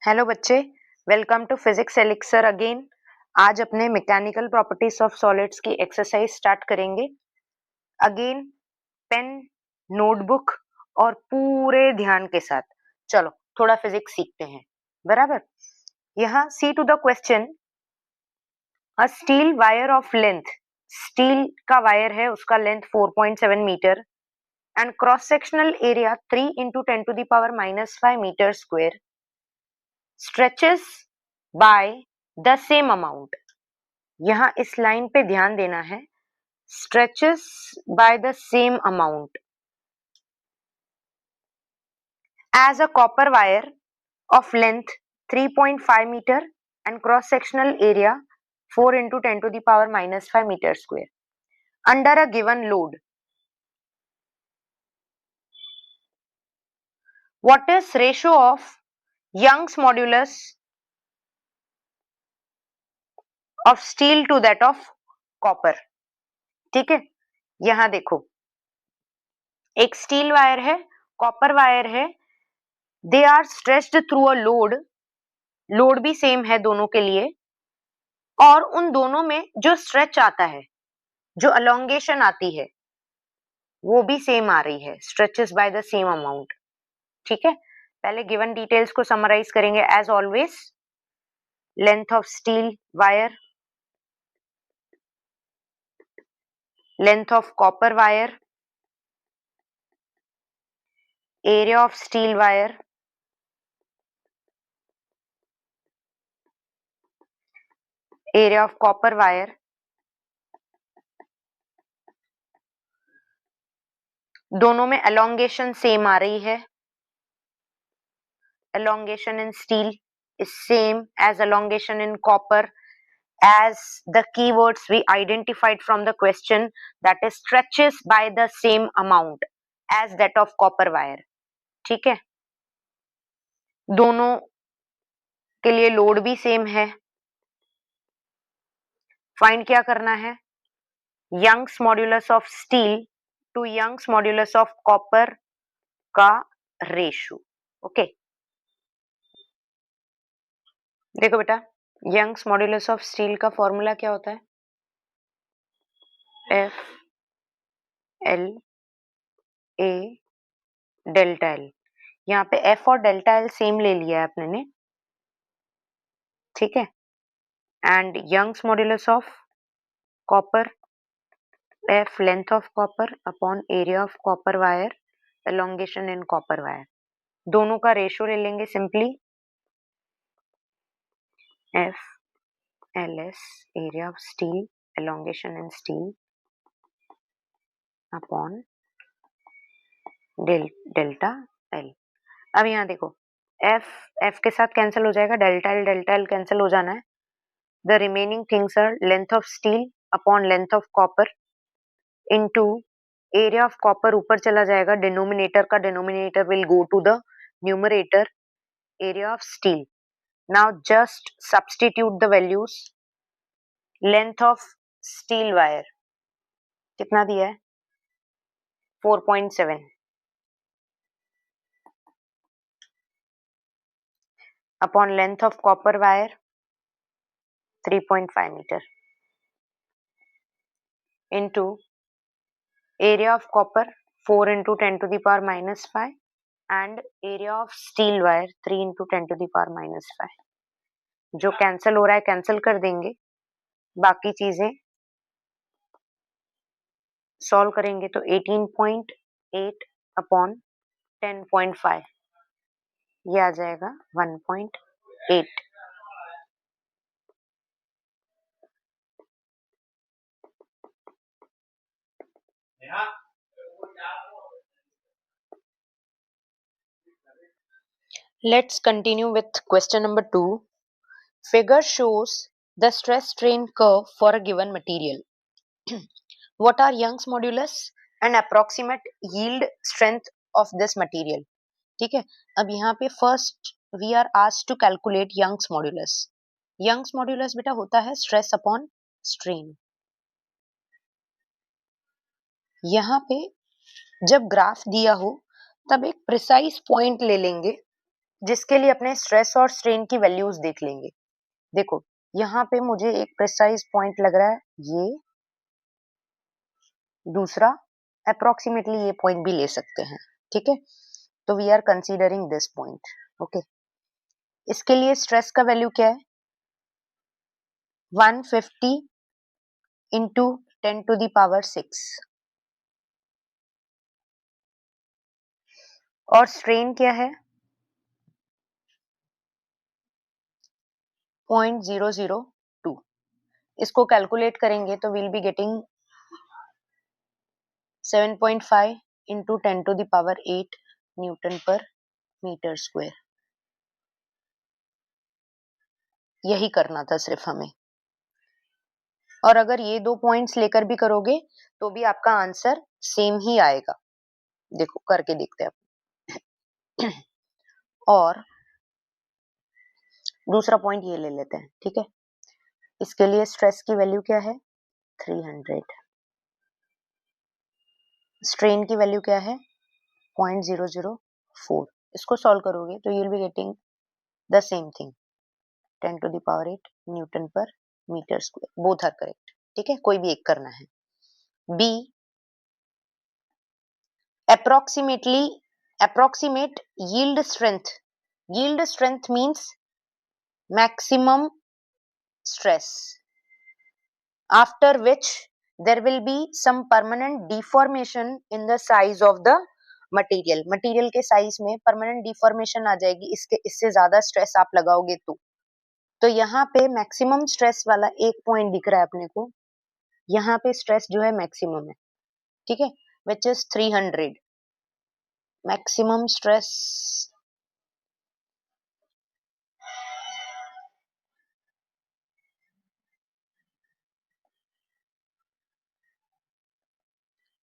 Hello बच्चे, welcome to physics elixir again. आज अपने मैकेनिकल प्रॉपर्टीज ऑफ सॉलिड्स की एक्सरसाइज स्टार्ट करेंगे। अगेन पेन, नोटबुक और पूरे ध्यान के साथ चलो थोड़ा फिजिक्स सीखते हैं। बराबर। यहाँ see to the question, a steel wire of length, steel का वायर है, उसका length 4.7 metre and cross sectional area 3 into 10 to the power -5 metre square stretches by the same amount। यहाँ इस लाइन पे ध्यान देना है, stretches by the same amount as a copper wire of length 3.5 meter and cross sectional area 4 into 10 to the power -5 meter square under a given load. What is ratio of Young's modulus of steel to that of copper? ठीक है, यहाँ देखो, एक steel wire है, copper wire है, they are stretched through a load, load भी same है दोनों के लिए, और उन दोनों में जो स्ट्रेच आता है, जो अलोंगेशन आती है, वो भी सेम आ रही है, stretches by the same amount. ठीक है, पहले गिवन डिटेल्स को समराइज करेंगे as always. Length of steel wire, length of copper wire, area of steel wire, area of copper wire, दोनों में elongation सेम आ रही है। elongation in steel is same as elongation in copper, as the keywords we identified from the question, that is stretches by the same amount as that of copper wire। ठीक है, दोनों के लिए load भी same है। Find क्या करना है, Young's modulus of steel to Young's modulus of copper का रेशो। ओके, देखो बेटा, यंग्स मॉड्यूलस ऑफ स्टील का फॉर्मूला क्या होता है, F L A delta L. यहाँ पे एफ और डेल्टा एल सेम ले लिया है अपने ने, ठीक है। And Young's modulus of copper, F length of copper upon area of copper wire, elongation in copper wire, दोनों का रेशो ले लेंगे simply, F L S area of steel, elongation in steel upon delta L. अब यहाँ देखो, F F के साथ cancel हो जाएगा, डेल्टा एल कैंसिल हो जाना है। The remaining things are length of steel upon length of copper into area of copper, ऊपर चला जाएगा, डिनोमिनेटर का denominator will go to the numerator, area of steel. Now just substitute the values. Length of steel wire कितना दिया है, 4.7 upon length of copper wire 3.5 metre into area of copper 4 into 10 to the power -5 and area of steel wire 3 into 10 to the power -5। जो cancel हो रहा है cancel कर देंगे, बाकी चीजें सॉल्व करेंगे तो 18.8 अपॉन 10.5, ये आ जाएगा 1.8। Let's continue with question number 2. Figure shows the stress strain curve for a given material. What are Young's modulus and approximate yield strength of this material? ठीक है, अब यहाँ पे first we are asked to calculate Young's modulus. Young's modulus बेटा होता है stress upon strain. यहाँ पे जब ग्राफ दिया हो तब एक प्रिसाइज पॉइंट ले लेंगे जिसके लिए अपने स्ट्रेस और स्ट्रेन की वैल्यूज देख लेंगे। देखो यहाँ पे मुझे एक प्रिसाइज पॉइंट लग रहा है, ये दूसरा अप्रोक्सीमेटली ये पॉइंट भी ले सकते हैं, ठीक है। तो we are considering this point, okay. इसके लिए स्ट्रेस का वैल्यू क्या है, 150 इंटू 10⁶, और स्ट्रेन क्या है 0.002। इसको कैलकुलेट करेंगे तो will be getting 7.5 into 10⁸ newton per metre square. यही करना था सिर्फ हमें, और अगर ये दो पॉइंट्स लेकर भी करोगे तो भी आपका आंसर सेम ही आएगा। देखो करके देखते हैं आप। और दूसरा पॉइंट ये ले लेते हैं, ठीक है। इसके लिए स्ट्रेस की वैल्यू क्या है 300, स्ट्रेन की वैल्यू क्या है 0.004। इसको सॉल्व करोगे तो you will be getting the same thing, 10⁸ newton per metre square. Both are correct, ठीक है, कोई भी एक करना है। B, approximate yield strength. Yield strength means maximum stress after which there will be some permanent deformation in the size of the material. Material के size में permanent deformation आ जाएगी इससे ज्यादा स्ट्रेस आप लगाओगे तो यहाँ पे मैक्सिमम स्ट्रेस वाला एक पॉइंट दिख रहा है अपने को, यहाँ पे स्ट्रेस जो है मैक्सिमम है, ठीक है, which is 300। Maximum stress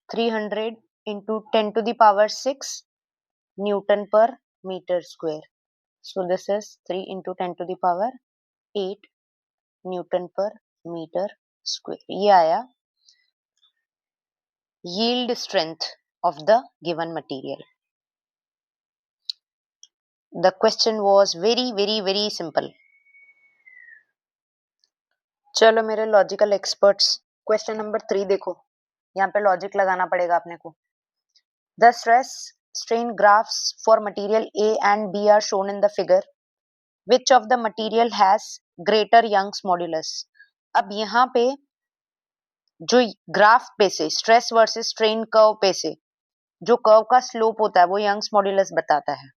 300 into 10⁶ Newton per meter square. So this is 3 into 10⁸ Newton per meter square. ये आया yield strength of the given material. The question was very very very simple. चलो मेरे logical experts, question number 3 देखो, यहाँ पे logic लगाना पड़ेगा अपने को। The stress strain graphs for material A and B are shown in the figure. Which of the material has greater Young's modulus? अब यहाँ पे जो ग्राफ पे से स्ट्रेस वर्सेस स्ट्रेन कर्व पे से जो कर्व का स्लोप होता है वो यंग्स मॉड्यूलस बताता है।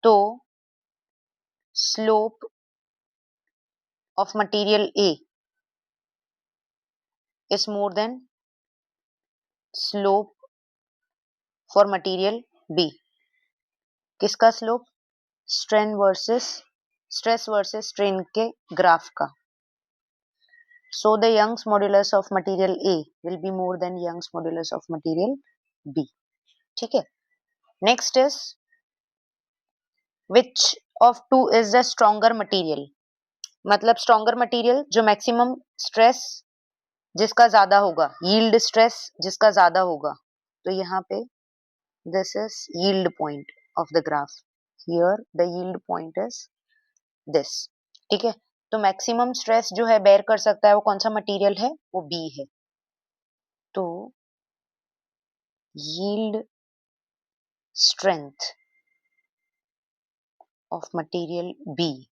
तो slope of material A is more than slope for material B. किसका स्लोप, स्ट्रेस वर्सेस स्ट्रेन के ग्राफ का। So the Young's modulus of material A will be more than Young's modulus of material B. ठीक है। Next is which of two is the stronger material? मतलब stronger material जो maximum stress जिसका ज्यादा होगा, yield stress जिसका ज्यादा होगा। तो यहाँ पे this is yield point of the graph, here the yield point is this, ठीक है। तो मैक्सिमम स्ट्रेस जो है बेयर कर सकता है वो कौन सा मटेरियल है, वो बी है। तो yield strength of material B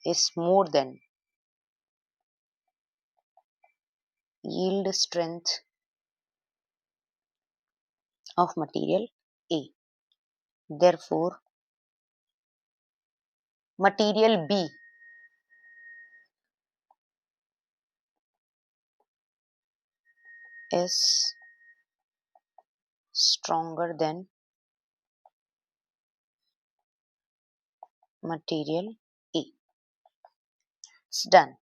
is more than yield strength of material A. Therefore, material B is stronger than material A. It's done.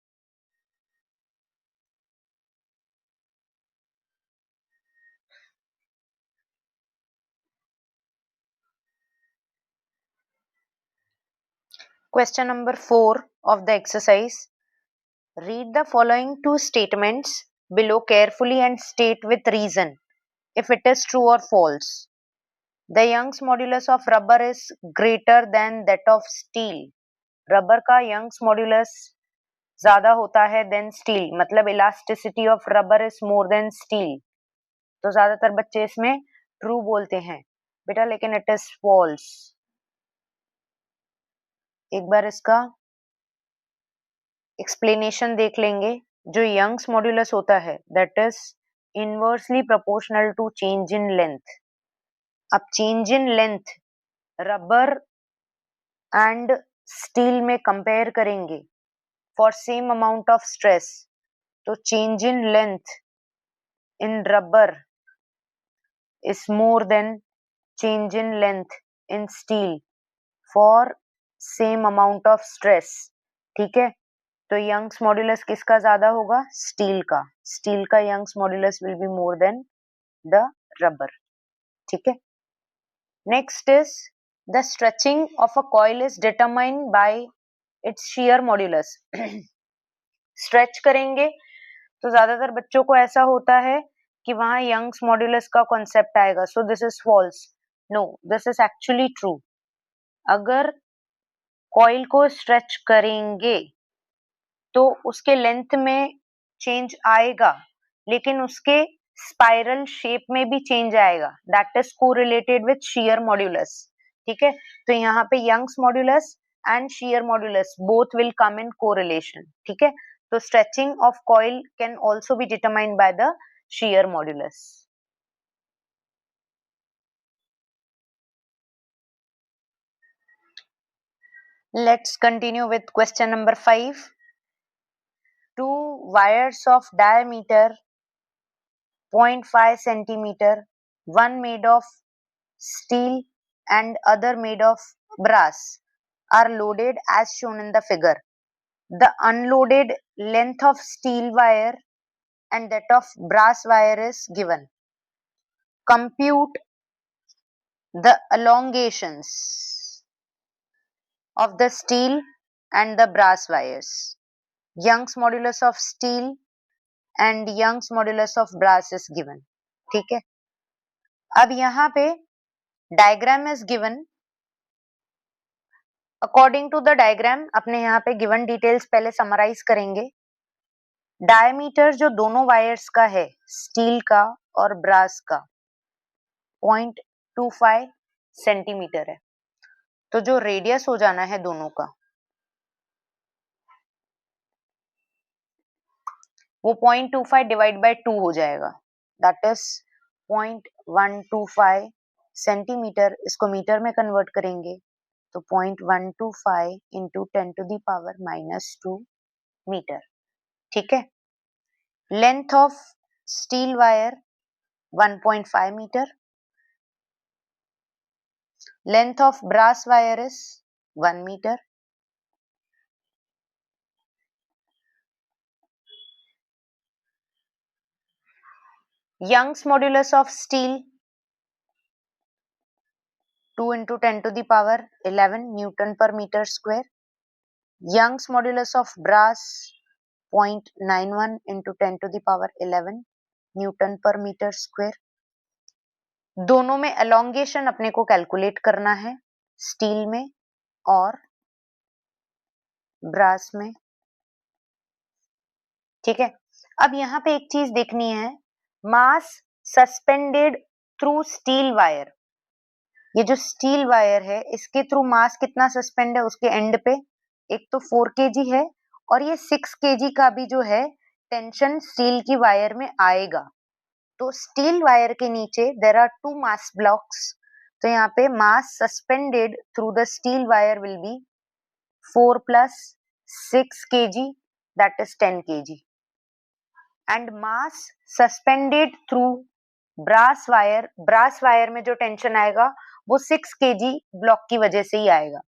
Question number 4 of the exercise. Read the following two statements below carefully and state with reason if it is true or false. The Young's modulus of rubber is greater than that of steel. Rubber का Young's modulus ज्यादा होता है than steel, मतलब elasticity of rubber is more than steel. तो ज्यादातर बच्चे इसमें true बोलते हैं बेटा, लेकिन इट इज फॉल्स। एक बार इसका एक्सप्लेनेशन देख लेंगे। जो यंग्स मॉड्यूलस होता है that is inversely proportional to change in length. अब change in length rubber and steel में कंपेयर करेंगे for same amount of stress, तो change in length in rubber is more than change in length in steel for same amount of stress। ठीक है, तो Young's modulus किसका ज्यादा होगा? Steel का। स्टील का Young's modulus will be more than the rubber. ठीक है, next is the stretching of a coil is determined by its shear modulus. Stretch करेंगे तो ज्यादातर बच्चों को ऐसा होता है कि वहां यंग्स मॉड्यूलस का कॉन्सेप्ट आएगा, so this is false. No, this is actually true. अगर कॉइल को स्ट्रेच करेंगे तो उसके लेंथ में चेंज आएगा, लेकिन उसके स्पाइरल शेप में भी चेंज आएगा, that is correlated with shear modulus. ठीक है, तो यहाँ पे Young's modulus and shear modulus both will come in correlation. ठीक है, तो stretching of coil can also be determined by the shear modulus. Let's continue with question number 5. Two wires of diameter 0.5 centimeter, one made of steel and other made of brass, are loaded as shown in the figure. The unloaded length of steel wire and that of brass wire is given. Compute the elongations of the steel and the brass wires. Young's modulus of steel and Young's modulus of brass is given. ठीक है, अब यहाँ पे diagram is given. According to the diagram अपने यहाँ पे given details पहले summarize करेंगे। डायमीटर जो दोनों वायर्स का है, स्टील का और ब्रास का, 0.25 सेंटीमीटर है। तो जो रेडियस हो जाना है दोनों का, वो 0.25 डिवाइड बाय 2 हो जाएगा, दैट इज 0.125 सेंटीमीटर। इसको मीटर में कन्वर्ट करेंगे तो 0.125 into 10 to the power -2 metre. ठीक है, length of steel wire 1.5 metre, length of brass wire is 1 metre. Young's modulus of steel 2 into 10 to the power 11 Newton per meter square. Young's modulus of brass 0.91 into 10 to the power 11 Newton per meter square. दोनों में elongation अपने को calculate करना है, steel में और brass में। ठीक है, अब यहाँ पे एक चीज देखनी है, मास सस्पेंडेड थ्रू स्टील वायर। ये जो स्टील वायर है इसके थ्रू मास कितना सस्पेंड है उसके एंड पे? एक तो 4 केजी है और ये 6 केजी का भी जो है टेंशन स्टील की वायर में आएगा। तो स्टील वायर के नीचे देयर आर 2 मास ब्लॉक्स, तो यहाँ पे mass suspended through the steel wire will be 4 plus 6 KG, that is 10 KG. And mass suspended through brass wire, brass wire में जो टेंशन आएगा वो 6 केजी ब्लॉक की वजह से ही आएगा,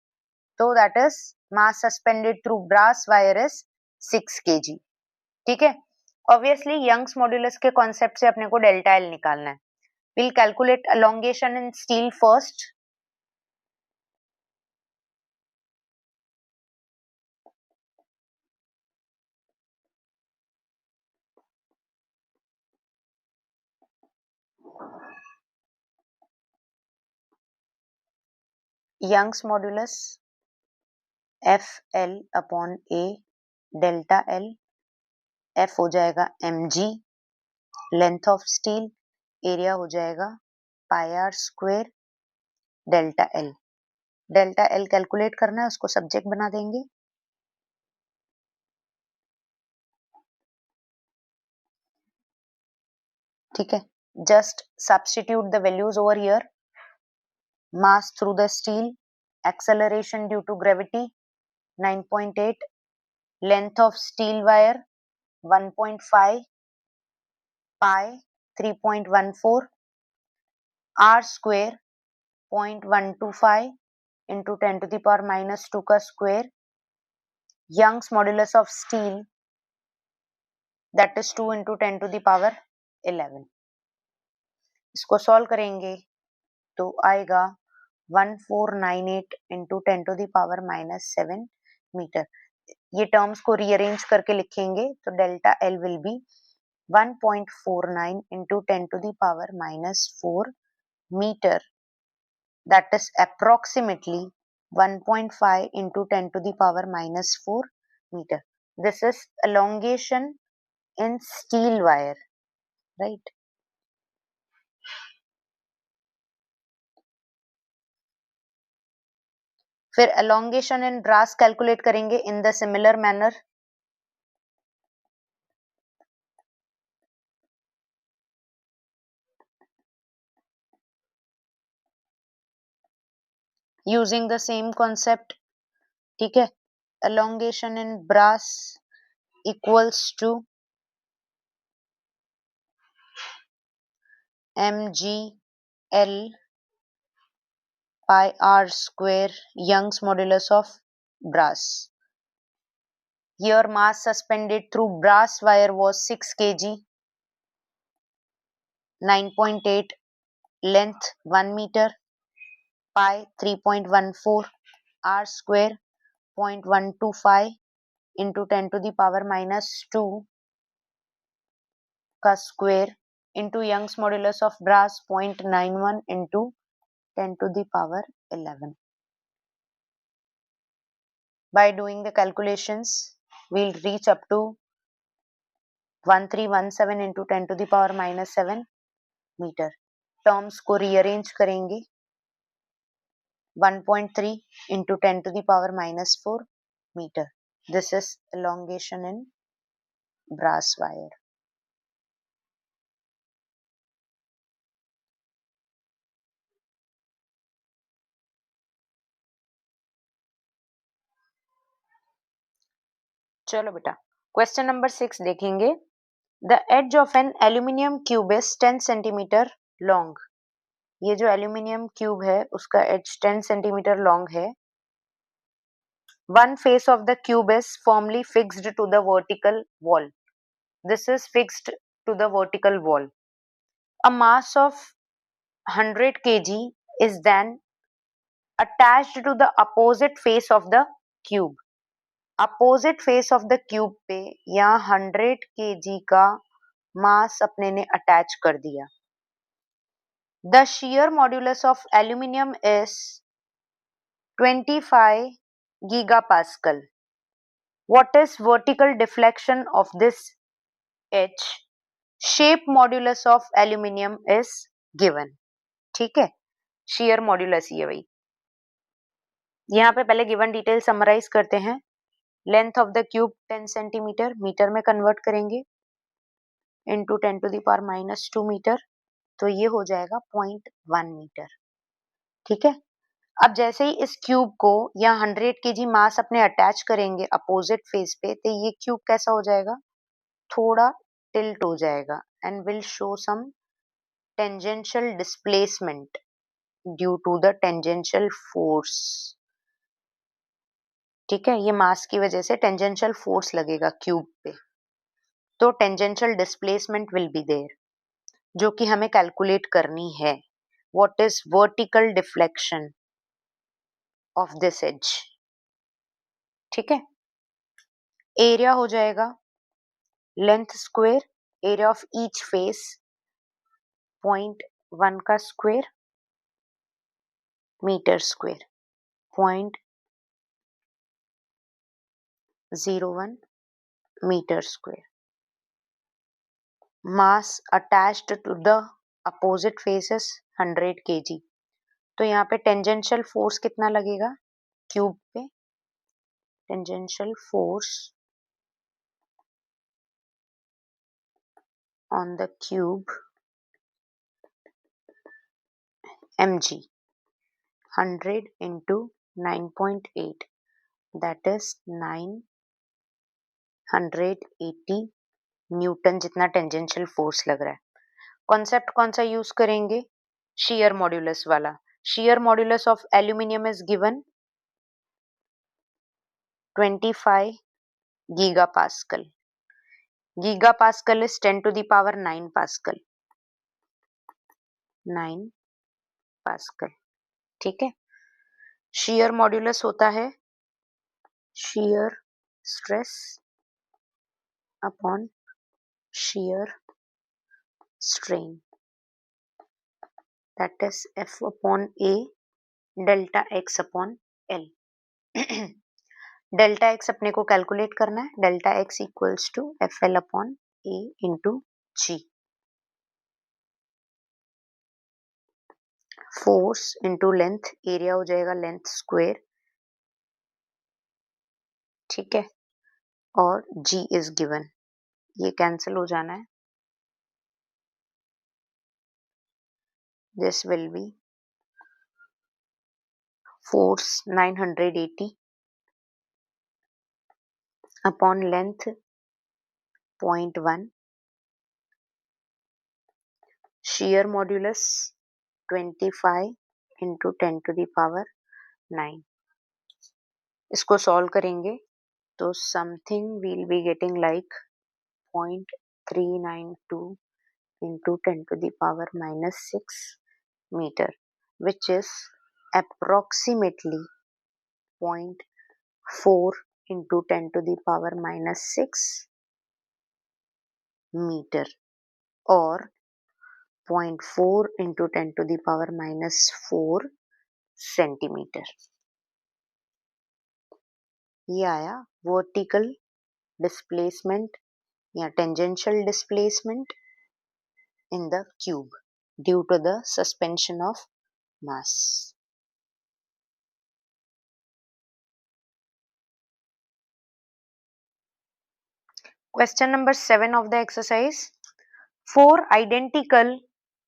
तो that is mass suspended through brass wire is 6 KG. ठीक है, ऑब्वियसली यंग्स मॉड्यूलस के कॉन्सेप्ट से अपने को डेल्टा एल निकालना है। Will calculate elongation in steel first. Young's modulus F L upon A delta L, F हो जाएगा mg, length of steel, area हो जाएगा pi r square delta L. Delta L calculate करना है, उसको सब्जेक्ट बना देंगे। ठीक है, just substitute the values over here. Mass through the steel, acceleration due to gravity 9.8, length of steel wire 1.5, pi 3.14, r square 0.125 into 10 to the power minus 2 का square, Young's modulus of steel that is 2 into 10 to the power 11। इसको solve करेंगे तो आएगा 1498 into 10 to the power minus 7 metre. ये terms को rearrange करके लिखेंगे तो delta L will be 1.49 into 10 to the power minus 4 meter, that is approximately 1.5 into 10 to the power minus 4 meter. This is elongation in steel wire, right? फिर elongation in brass calculate करेंगे in the similar manner। using the same concept, ठीक है। elongation in brass equals to mgl pi r square, Young's modulus of brass। Here mass suspended through brass wire was 6 kg, 9.8, length 1 meter, pi 3.14, r square 0.125 into 10 to the power minus 2 का square into Young's modulus of brass 0.91 into 10 to the power 11। By doing the calculations, we'll reach up to 1317 into 10 to the power minus 7 meter। Terms को rearrange करेंगे 1.3 into 10 to the power minus 4 meter। This is elongation in brass wire। चलो बेटा question number 6 देखेंगे। The edge of an aluminium cube is 10 centimetre long. ये जो aluminium cube है उसका edge 10 centimetre long है। One face of the cube is formally fixed to the vertical wall. This is fixed to the vertical wall. A mass of 100 kg is then attached to the opposite face of the cube। Opposite face of the cube पे यहाँ 100 kg का मास अपने ने attach कर दिया। The shear modulus of aluminium is 25 gigapascal। What is vertical deflection of this edge? Shape modulus of aluminium is given। ठीक है, shear modulus ये वही। यहाँ पे पहले गिवन डिटेल समराइज करते हैं। Length of the cube 10 centimetre, metre में कन्वर्ट करेंगे into 10 to the power minus 2 metre, तो ये हो जाएगा 0.1 मीटर। ठीक है, अब जैसे ही इस क्यूब को या 100 kg मास अपने अटैच करेंगे अपोजिट फेस पे, तो ये क्यूब कैसा हो जाएगा, थोड़ा टिल्ट हो जाएगा and will show some tangential displacement due to the tangential force. ठीक है, ये मास की वजह से टेंजेंशियल फोर्स लगेगा क्यूब पे, तो tangential displacement will be there, जो कि हमें कैलकुलेट करनी है। What is vertical deflection of this edge. ठीक है, एरिया हो जाएगा length square, area of each face 0.1 का square metre square. 0.01 metre square. Mass attached to the opposite faces 100 kg. तो यहाँ पे टेंजेंशियल फोर्स कितना लगेगा क्यूब पे? Tangential force on the cube mg 100 into 9.8 that is 980 Newton जितना tangential force लग रहा है. कॉन्सेप्ट कौन सा यूज करेंगे? shear modulus वाला. shear modulus of aluminium is given 25 gigapascal. Gigapascal is 10 to the power 9 pascal. 9 pascal. ठीक है. shear modulus होता है shear stress upon shear strain, that is F upon A delta x upon L. Delta x अपने को calculate करना है. Delta x equals to F L upon A into G. Force into length, area हो जाएगा length square. ठीक है. और G is given. ये कैंसिल हो जाना है. This will be force 980 upon length 0.1, shear modulus 25 into 10 to the power 9. इसको सॉल्व करेंगे तो something will be getting like 0.392 into 10 to the power minus 6 meter, which is approximately 0.4 into 10 to the power minus 6 meter or 0.4 into 10 to the power minus 4 centimeter. ये आया vertical displacement या tangential displacement in the cube due to the suspension of mass. Question number 7 of the exercise. 4 identical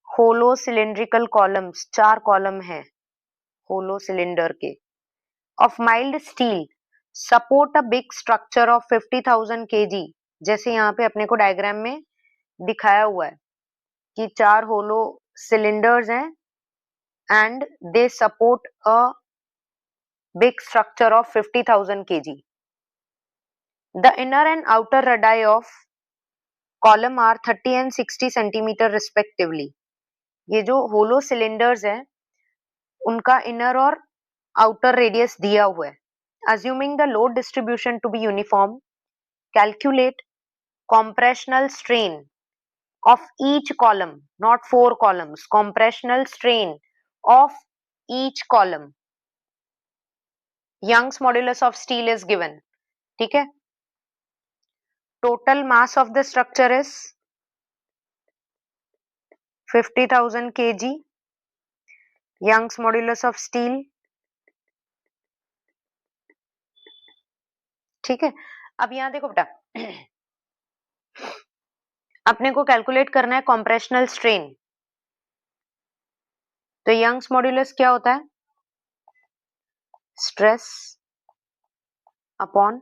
hollow cylindrical columns, 4 column है hollow cylinder के, of mild steel support a big structure of 50,000 kg. जैसे यहाँ पे अपने को diagram में दिखाया हुआ है कि 4 होलो सिलेंडर्स हैं and they support a big structure of 50,000 kg. The inner and outer radii of column are 30 and 60 centimeter respectively. ये जो होलो सिलेंडर्स हैं उनका इनर और आउटर रेडियस दिया हुआ है. Assuming the load distribution to be uniform, calculate compressional strain of each column, not 4 columns, compressional strain of each column. Young's modulus of steel is given. ठीक है. Total mass of the structure is 50,000 kg. Young's modulus of steel. ठीक है. अब यहाँ देखो बेटा, अपने को कैलकुलेट करना है कॉम्प्रेशनल स्ट्रेन. तो यंग्स मॉड्यूलस क्या होता है? Stress upon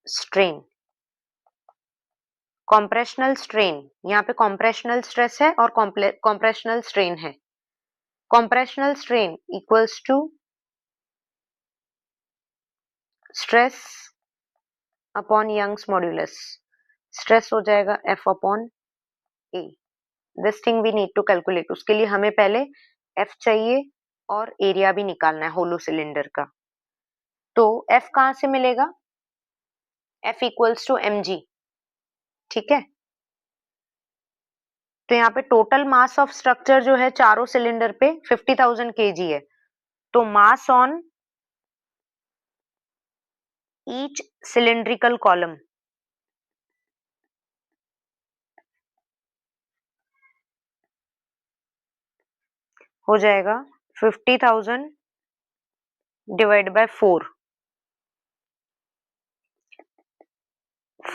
strain. Compressional strain, यहाँ पे कॉम्प्रेशनल स्ट्रेस है और कॉम्प्रेशनल स्ट्रेन है. Compressional strain equals to stress upon Young's modulus. Stress हो जाएगा F upon A. This thing we need to calculate. उसके लिए हमें पहले F चाहिए और एरिया भी निकालना है होलो सिलेंडर का. तो F कहाँ से मिलेगा? F equals to mg. ठीक है. तो यहाँ पे टोटल मास ऑफ स्ट्रक्चर जो है चारों सिलेंडर पे 50,000 kg है. तो मास ऑन ईच सिलिंड्रिकल कॉलम हो जाएगा 50,000 divide by 4.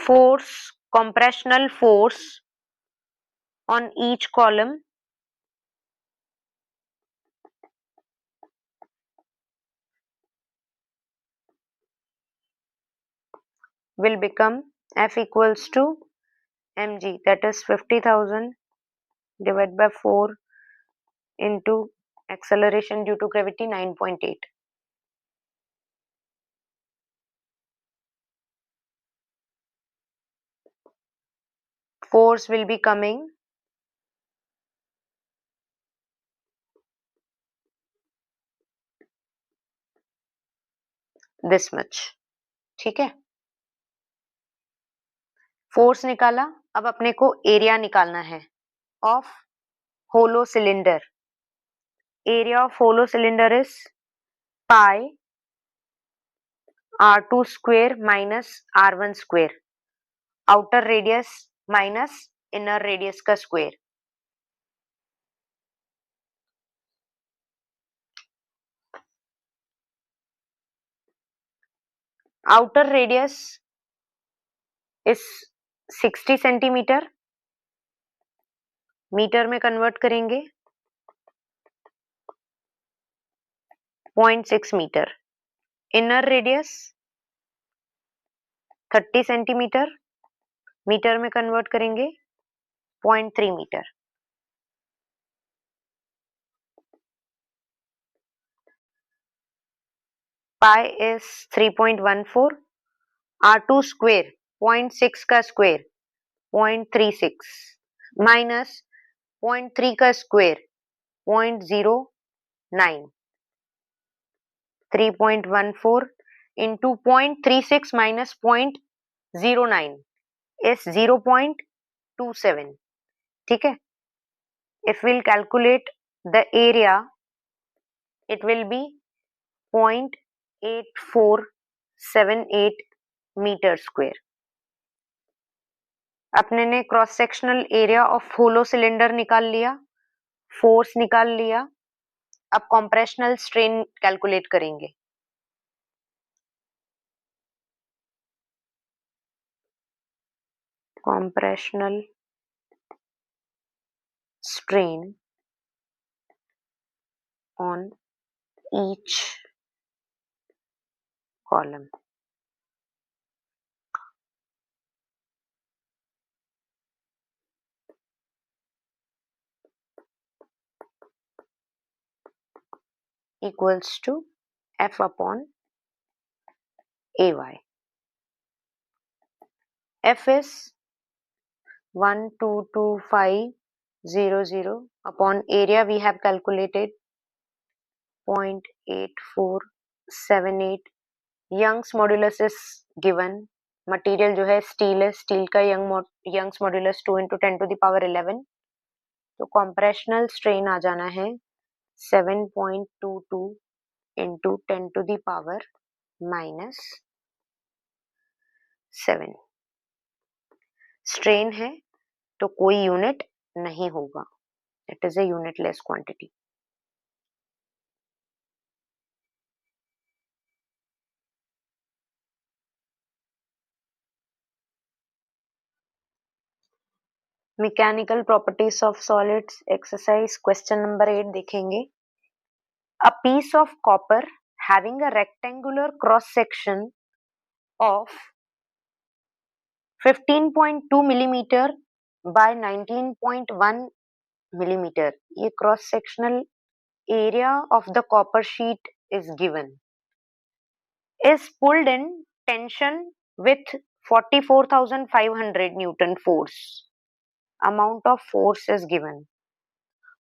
Force, compressional force on each column will become F equals to mg, that is 50,000 divided by 4 into acceleration due to gravity 9.8. Force will be coming this much. ठीक है, force निकाला. अब अपने को area निकालना है of hollow cylinder. Area of hollow cylinder is pi r2 square minus r1 square. Outer radius minus inner radius का square. Outer radius is 60 centimetre. Metre में कन्वर्ट करेंगे 0.6 metre. Inner radius 30 centimetre. Metre में convert करेंगे 0.3 metre. Pi is 3.14. r2 square 0.6 का square 0.36 minus 0.3 का square 0.09. 3.14 into 0.36 minus 0.09 is 0.27. ठीक है. If we'll calculate the area, it will be 0.8478 metre square. अपने ने cross sectional area of hollow cylinder निकाल लिया, फोर्स निकाल लिया. अब कॉम्प्रेशनल स्ट्रेन कैलकुलेट करेंगे. कॉम्प्रेशनल strain on each column. Equals to F upon AY. F is 122,500 upon area we have calculated 0.8478. Young's modulus is given. Material जो है स्टील है, steel का Young's modulus 2 into 10 to the power 11. तो कॉम्प्रेशनल strain आ जाना है 7.22 into 10 to the power -7. Strain है तो कोई यूनिट नहीं होगा. It is a unitless quantity. Mechanical properties of solids exercise question number 8 देखेंगे. A piece of copper having a rectangular cross section of 15.2 millimeter by 19.1 millimeter. ये cross sectional area of the copper sheet is given. Is pulled in tension with 44,500 Newton force. Amount of force is given.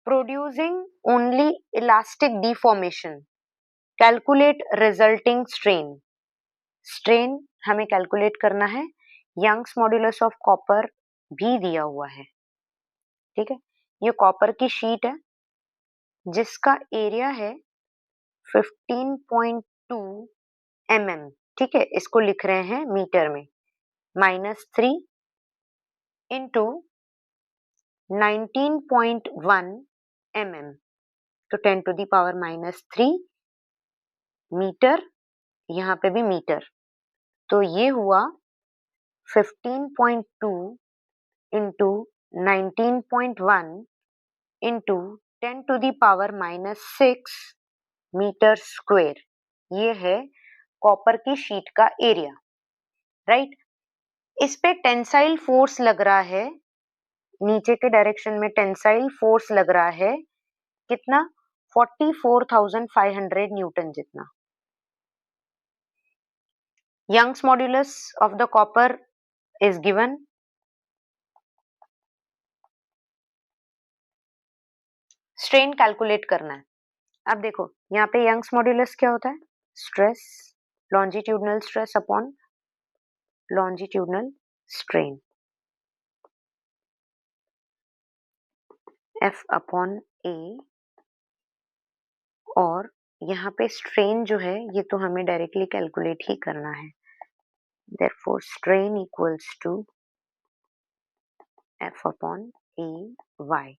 Producing only elastic deformation. Calculate resulting strain. Strain हमें calculate करना है. Young's modulus of copper भी दिया हुआ है. ठीक है, ये कॉपर की शीट है जिसका एरिया है 15.2 mm, ठीक है, इसको लिख रहे हैं मीटर में, -3 इंटू 19.1 mm, तो 10 टू दी पावर -3 मीटर, यहाँ पे भी मीटर, तो ये हुआ 15.2 into 19.1 into 10 to the power -6 metre square. ये है कॉपर की शीट का एरिया, राइट। इस पे टेंसाइल फोर्स लग रहा है, नीचे के डायरेक्शन में टेंसाइल फोर्स लग रहा है कितना, 44,500 न्यूटन जितना। Young's modulus of the copper is given, strain calculate करना है। अब देखो यहाँ पे यंग्स मॉड्यूलस क्या होता है, stress, longitudinal stress upon longitudinal strain, F upon A, और यहाँ पे स्ट्रेन जो है ये तो हमें डायरेक्टली कैलकुलेट ही करना है, therefore strain equals to F upon AY.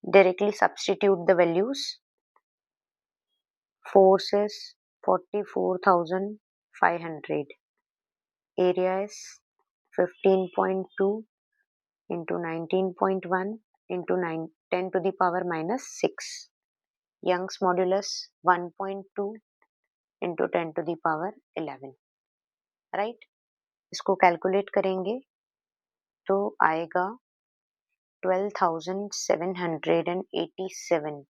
Directly substitute the values. Force is 44,500. Area is 15.2 into 19.1 into 10 to the power -6. Young's modulus 1.2 into 10 to the power 11. Right? इसको कैलकुलेट करेंगे तो आएगा 12,787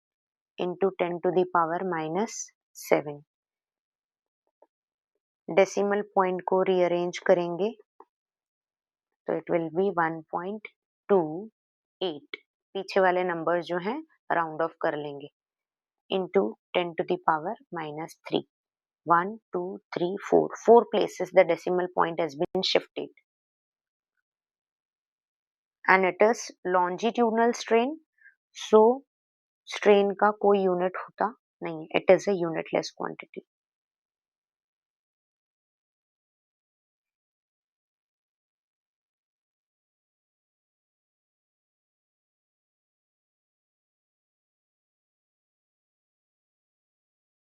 into 10 to the power -7. Decimal point को rearrange करेंगे तो it will be 1.28, पीछे वाले numbers जो हैं राउंड ऑफ कर लेंगे, into 10 to the power -3. 1 2 3 4 places the decimal point has been shifted, and it is longitudinal strain, so strain का कोई यूनिट होता नहीं, it is a unitless quantity.